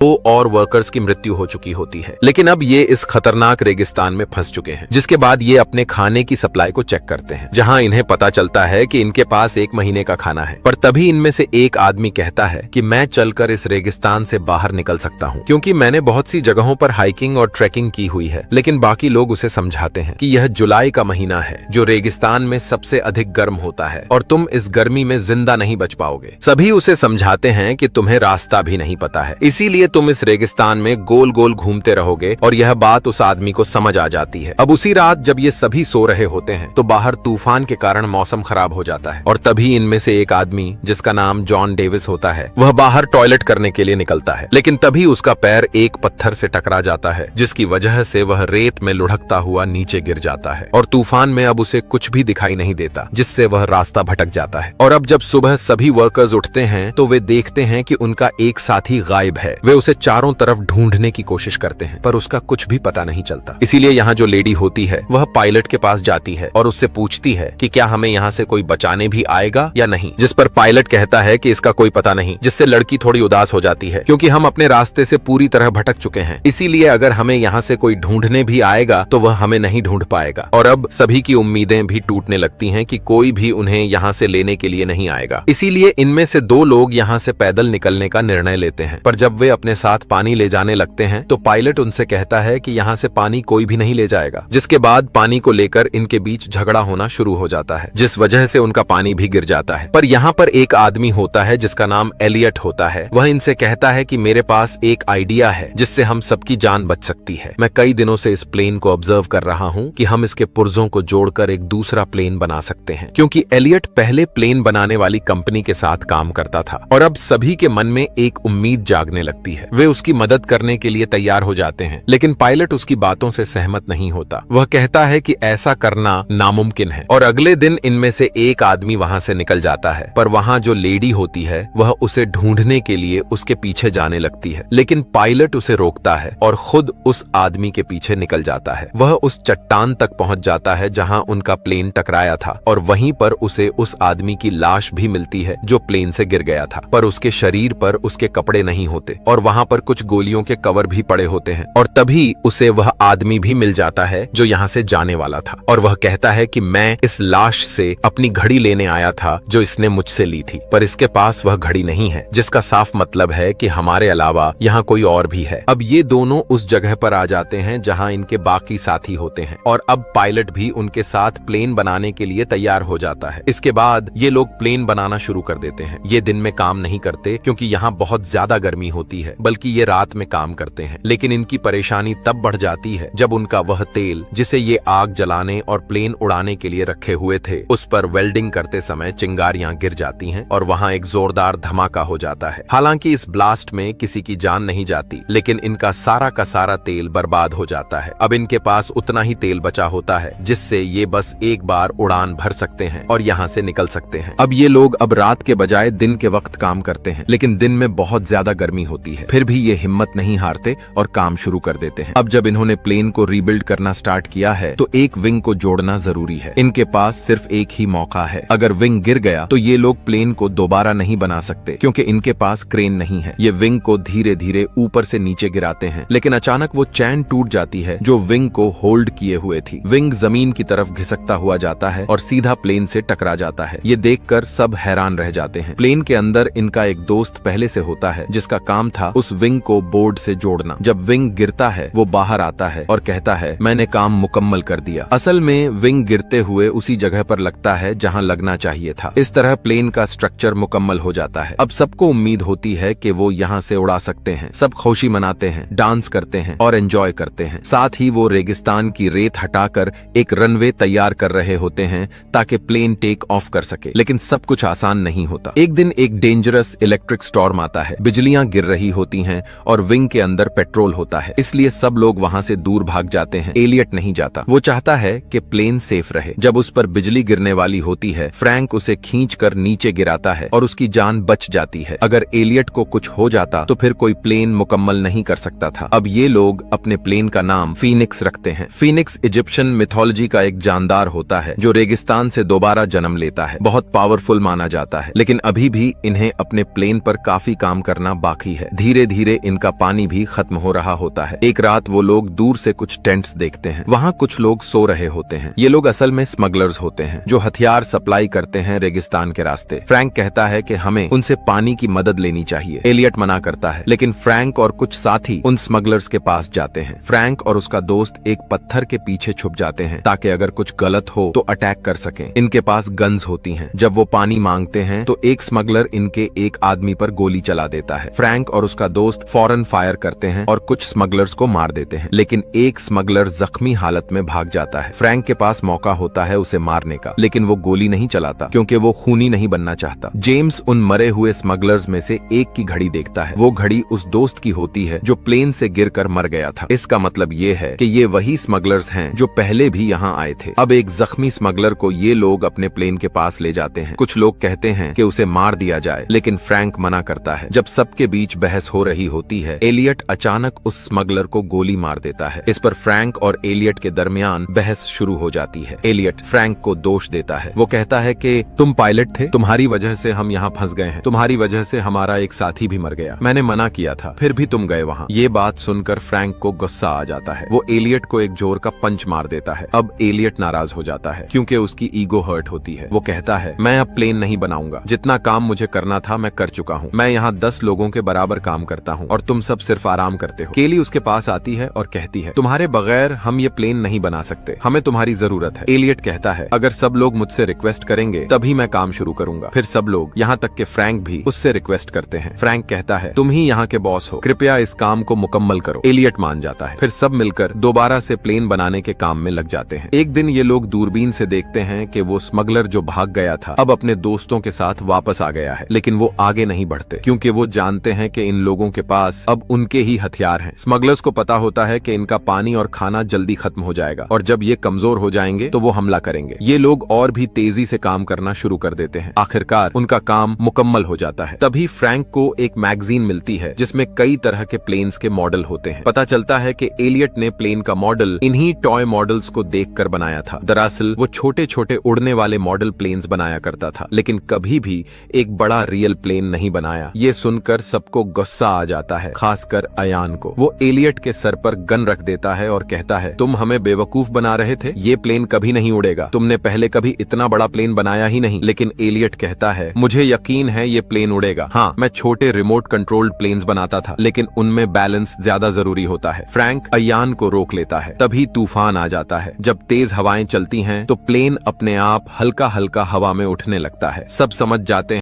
2 और वर्कर्स की मृत्यु हो चुकी होती है। लेकिन अब ये इस खतरनाक रेगिस्तान में फंस चुके हैं, जिसके बाद ये अपने खाने की सप्लाई को चेक करते हैं, जहां इन्हें पता चलता है कि इनके पास 1 महीने का खाना है। पर तभी इनमें से एक आदमी कहता है कि मैं चलकर इस रेगिस्तान से बाहर निकल सकता हूँ, क्योंकि मैंने बहुत सी जगहों पर हाइकिंग और ट्रैकिंग की हुई है। लेकिन बाकी लोग उसे समझाते हैं कि यह जुलाई का महीना है, जो रेगिस्तान में सबसे अधिक गर्म होता है और तुम इस गर्मी में जिंदा नहीं बच पाओगे। सभी उसे समझाते हैं कि तुम्हें रास्ता भी नहीं पता है, इसीलिए तुम इस रेगिस्तान में गोल गोल घूमते रहोगे। और यह बात उस आदमी को समझ आ जाती है। अब उसी रात जब ये सभी सो रहे होते हैं तो बाहर तूफान के कारण मौसम खराब हो जाता है, और तभी इनमें से एक आदमी, जिसका नाम जॉन डेविस होता है, वह बाहर टॉयलेट करने के लिए निकलता है। लेकिन तभी उसका पैर एक पत्थर से टकरा जाता है, जिसकी वजह से वह रेत में लुढ़कता हुआ नीचे गिर जाता है। और तूफान में अब उसे कुछ भी दिखाई नहीं देता, जिससे वह रास्ता भटक जाता है। और अब जब सुबह सभी वर्कर्स उठते हैं तो वे देखते हैं कि उनका एक साथी गायब है। वे उसे चारों तरफ ढूंढने की कोशिश करते हैं, पर उसका कुछ भी पता नहीं चलता। इसीलिए यहाँ जो लेडी होती है वह पायलट के पास जाती है और उससे पूछती है कि क्या हमें यहाँ से कोई बचाने भी आएगा या नहीं, जिस पर पायलट कहता है कि इसका कोई पता नहीं, जिससे लड़की थोड़ी उदास हो जाती है, क्योंकि हम अपने रास्ते से पूरी तरह भटक चुके हैं। इसीलिए अगर हमें यहाँ से कोई ढूंढने भी आएगा तो वह हमें नहीं ढूंढ पाएगा। और अब सभी की उम्मीदें भी टूटने लगती हैं कि कोई भी उन्हें यहाँ से लेने के लिए नहीं आएगा। इसीलिए इनमें से 2 लोग यहाँ से पैदल निकलने का निर्णय लेते हैं। पर जब वे अपने साथ पानी ले जाने लगते हैं तो पायलट उनसे कहता है कि यहाँ से पानी कोई भी नहीं ले जाएगा, जिसके बाद पानी को लेकर इनके बीच झगड़ा होना शुरू हो जाता है, जिस वजह से उनका पानी भी गिर जाता है। पर यहाँ पर एक आदमी होता है जिसका नाम एलियट होता है। वह इनसे कहता है कि मेरे पास एक आइडिया है जिससे हम सबकी जान बच सकती है। मैं कई दिनों से इस प्लेन को ऑब्जर्व कर रहा हूँ कि हम इसके पुर्जों को जोड़कर एक दूसरा प्लेन बना सकते हैं, क्योंकि एलियट पहले प्लेन बनाने वाली कंपनी के साथ काम करता था। और अब सभी के मन में एक उम्मीद जागने लगती है। वे उसकी मदद करने के लिए तैयार हो जाते हैं, लेकिन पायलट उसकी बातों से सहमत नहीं होता। वह कहता है कि ऐसा करना नामुमकिन है। और अगले दिन इनमें से एक आदमी वहां से निकल जाता है, पर वहां जो लेडी होती है वह उसे ढूंढने के लिए उसके पीछे जाने लगती है। लेकिन पायलट उसे रोकता है और खुद उस आदमी के पीछे निकल जाता है। वह उस चट्टान तक पहुंच जाता है जहां उनका प्लेन टकराया था, और वहीं पर उसे उस आदमी की लाश भी मिलती है जो प्लेन से गिर गया था। पर उसके शरीर पर उसके कपड़े नहीं होते और वहां पर कुछ गोलियों के कवर भी पड़े होते हैं। और तभी उसे वह आदमी भी मिल जाता है जो यहाँ से जाने वाला था, और वह कहता है कि मैं इस लाश से अपनी घड़ी लेने आया था जो इसने मुझसे ली थी। पर इसके पास वह घड़ी नहीं है, जिसका साफ मतलब है कि हमारे अलावा यहाँ कोई और भी है। अब ये दोनों उस जगह पर आ जाते हैं जहाँ इनके बाकी साथी होते हैं, और अब पायलट भी उनके साथ प्लेन बनाने के लिए तैयार हो जाता है। इसके बाद ये लोग प्लेन बनाना शुरू कर देते हैं। ये दिन में काम नहीं करते क्योंकि यहाँ बहुत ज्यादा गर्मी होती है, बल्कि ये रात में काम करते हैं। लेकिन इनकी परेशानी तब बढ़ जाती है जब उनका वह तेल, जिसे ये आग जलाने और प्लेन उड़ाने के लिए रखे हुए थे, उस पर वेल्डिंग करते समय चिंगारियां गिर जाती हैं और वहां एक जोरदार धमाका हो जाता है। हालांकि इस ब्लास्ट में किसी की जान नहीं जाती, लेकिन इनका सारा का सारा तेल बर्बाद हो जाता है। अब इनके पास उतना ही तेल बचा होता है जिससे ये बस एक बार उड़ान भर सकते हैं और यहाँ से निकल सकते हैं। अब ये लोग अब रात के बजाय दिन के वक्त काम करते हैं, लेकिन दिन में बहुत ज्यादा गर्मी होती है। फिर भी ये हिम्मत नहीं हारते और काम शुरू कर देते हैं। अब जब इन्होंने प्लेन को रीबिल्ड करना स्टार्ट किया है तो एक विंग को जोड़ना जरूरी है। इनके पास सिर्फ एक ही मौका है। अगर विंग गिर गया तो ये लोग प्लेन को दोबारा नहीं बना सकते, क्योंकि इनके पास क्रेन नहीं है। ये विंग को धीरे धीरे ऊपर से नीचे गिराते हैं, लेकिन अचानक वो चैन टूट जाती है जो विंग को होल्ड किए हुए थी। विंग जमीन की तरफ घिसकता हुआ जाता है और सीधा प्लेन से टकरा जाता है। ये देखकर सब हैरान रह जाते हैं। प्लेन के अंदर इनका एक दोस्त पहले से होता है जिसका काम था उस विंग को बोर्ड से जोड़ना। जब विंग गिरता है वो बाहर आता है और कहता है, मैंने काम मुकम्मल कर दिया। असल में विंग गिरते हुए उसी जगह पर लगता है जहां लगना चाहिए था। इस तरह प्लेन का स्ट्रक्चर मुकम्मल हो जाता है। अब सबको उम्मीद होती है कि वो यहाँ से उड़ा सकते हैं। सब खुशी मनाते हैं, डांस करते हैं और एंजॉय करते हैं। साथ ही वो रेगिस्तान की रेत हटाकर एक रनवे तैयार कर रहे होते हैं ताकि प्लेन टेक ऑफ कर सके। लेकिन सब कुछ आसान नहीं होता। एक दिन एक डेंजरस इलेक्ट्रिक स्टॉर्म आता है। बिजलियां गिर रही होती हैं और विंग के अंदर पेट्रोल होता है, इसलिए सब लोग वहां से दूर भाग जाते हैं। एलियट नहीं जाता। वो चाहता है कि प्लेन सेफ रहे। जब उस पर बिजली गिरने वाली होती है, फ्रैंक उसे खींचकर नीचे गिराता है और उसकी जान बच जाती है। अगर एलियट को कुछ हो जाता तो फिर कोई प्लेन मुकम्मल नहीं कर सकता था। अब ये लोग अपने प्लेन का नाम फीनिक्स रखते हैं। फीनिक्स इजिप्शियन मिथोलॉजी का एक जानदार होता है जो रेगिस्तान से दोबारा जन्म लेता है। बहुत पावरफुल माना जाता है, लेकिन अभी भी इन्हें अपने प्लेन पर काफी काम करना बाकी है। धीरे धीरे इनका पानी भी खत्म हो रहा होता है। एक रात वो लोग दूर से कुछ टेंट्स देखते हैं। वहाँ कुछ लोग सो रहे होते हैं। ये लोग असल में स्मगलर्स होते हैं जो हथियार सप्लाई करते हैं रेगिस्तान के रास्ते। फ्रैंक कहता है कि हमें उनसे पानी की मदद लेनी चाहिए। एलियट मना करता है, लेकिन फ्रैंक और कुछ साथी उन स्मगलर्स के पास जाते हैं। फ्रैंक और उसका दोस्त एक पत्थर के पीछे छुप जाते हैं ताकि अगर कुछ गलत हो तो अटैक कर सकें। इनके पास गन्स होती हैं। जब वो पानी मांगते हैं तो एक स्मगलर इनके एक आदमी पर गोली चला देता है। फ्रैंक और उसका दोस्त फौरन फायर करते हैं और कुछ स्मगलर्स को मार देते हैं, लेकिन एक स्मगलर जख्मी हालत में भाग जाता है। फ्रैंक के पास मौका होता है उसे मारने का, लेकिन वो गोली नहीं चलाता क्योंकि वो खूनी नहीं बनना चाहता। जेम्स उन मरे हुए स्मगलर्स में से एक की घड़ी देखता है। वो घड़ी उस दोस्त की होती है जो प्लेन से गिरकर मर गया था। इसका मतलब ये है कि ये वही स्मगलर्स हैं जो पहले भी यहाँ आए थे। अब एक जख्मी स्मगलर को ये लोग अपने प्लेन के पास ले जाते हैं। कुछ लोग कहते हैं कि उसे मार दिया जाए, लेकिन फ्रैंक मना करता है। जब सबके बीच बहस हो रही होती है, एलियट अचानक उस स्मगलर को गोली मार देता है। इस पर फ्रैंक और एलियट के दरमियान बहस शुरू हो जाती है। एलियट फ्रैंक को दोष देता है। वो कहता है कि तुम पायलट थे, तुम्हारी वजह से हम यहाँ फंस गए हैं, तुम्हारी वजह से हमारा एक साथी भी मर गया, मैंने मना किया था, फिर भी तुम गए वहाँ। ये बात सुनकर फ्रैंक को गुस्सा आ जाता है। वो एलियट को एक जोर का पंच मार देता है। अब एलियट नाराज हो जाता है क्योंकि उसकी ईगो हर्ट होती है। वो कहता है, मैं अब प्लेन नहीं बनाऊंगा, जितना काम मुझे करना था मैं कर चुका हूँ। मैं यहाँ 10 लोगों के बराबर काम करता हूँ और तुम सब सिर्फ आराम करते हो। केली उसके पास आती है और कहती है, तुम्हारे बगैर हम ये प्लेन नहीं बना सकते, हमें तुम्हारी जरूरत है। एलियट कहता है, अगर सब लोग मुझसे रिक्वेस्ट करेंगे तभी मैं काम शुरू करूंगा। फिर सब लोग, यहाँ तक के फ्रैंक भी, उससे रिक्वेस्ट करते हैं। फ्रैंक कहता है, तुम ही यहाँ के बॉस हो, कृपया इस काम को मुकम्मल करो। एलियट मान जाता है। फिर सब मिलकर दोबारा से प्लेन बनाने के काम में लग जाते हैं। एक दिन ये लोग दूरबीन से देखते हैं कि वो स्मगलर जो भाग गया था अब अपने दोस्तों के साथ वापस आ गया है, लेकिन वो आगे नहीं बढ़ते क्योंकि वो जानते हैं कि इन लोगों के पास अब उनके ही हथियार हैं। स्मगलर्स को पता होता है कि इनका पानी और खाना जल्दी खत्म हो जाएगा और जब ये कमजोर हो जाएंगे तो वो हमला करेंगे। ये लोग और भी तेजी से काम करना शुरू कर देते हैं। आखिरकार उनका काम मुकम्मल हो जाता है। तभी फ्रैंक को एक मैगजीन मिलती है जिसमें कई तरह के प्लेन्स के मॉडल होते हैं। पता चलता है कि एलियट ने प्लेन का मॉडल इन्हीं टॉय मॉडल्स को देखकर बनाया था। दरअसल वो छोटे छोटे उड़ने वाले मॉडल प्लेन्स बनाया करता था, लेकिन कभी भी एक बड़ा रियल प्लेन नहीं बनाया। ये सुनकर सबको गुस्सा आ जाता है, खासकर अयान को। वो एलियट के सर पर गन रख देता है और कहता है, तुम हमें बेवकूफ बना रहे थे, ये प्लेन कभी नहीं उड़ेगा, तुमने पहले कभी इतना बड़ा प्लेन बनाया ही नहीं। लेकिन एलियट कहता है, मुझे यकीन है ये प्लेन उड़ेगा। हाँ, मैं छोटे रिमोट कंट्रोल्ड प्लेन्स बनाता था, लेकिन उनमें बैलेंस ज्यादा जरूरी होता है। फ्रैंक अयान को रोक लेता है। तभी तूफान आ जाता है। जब तेज हवाएं चलती हैं तो प्लेन अपने आप हल्का हल्का हवा में उठने लगता है। सब समझ जाते हैं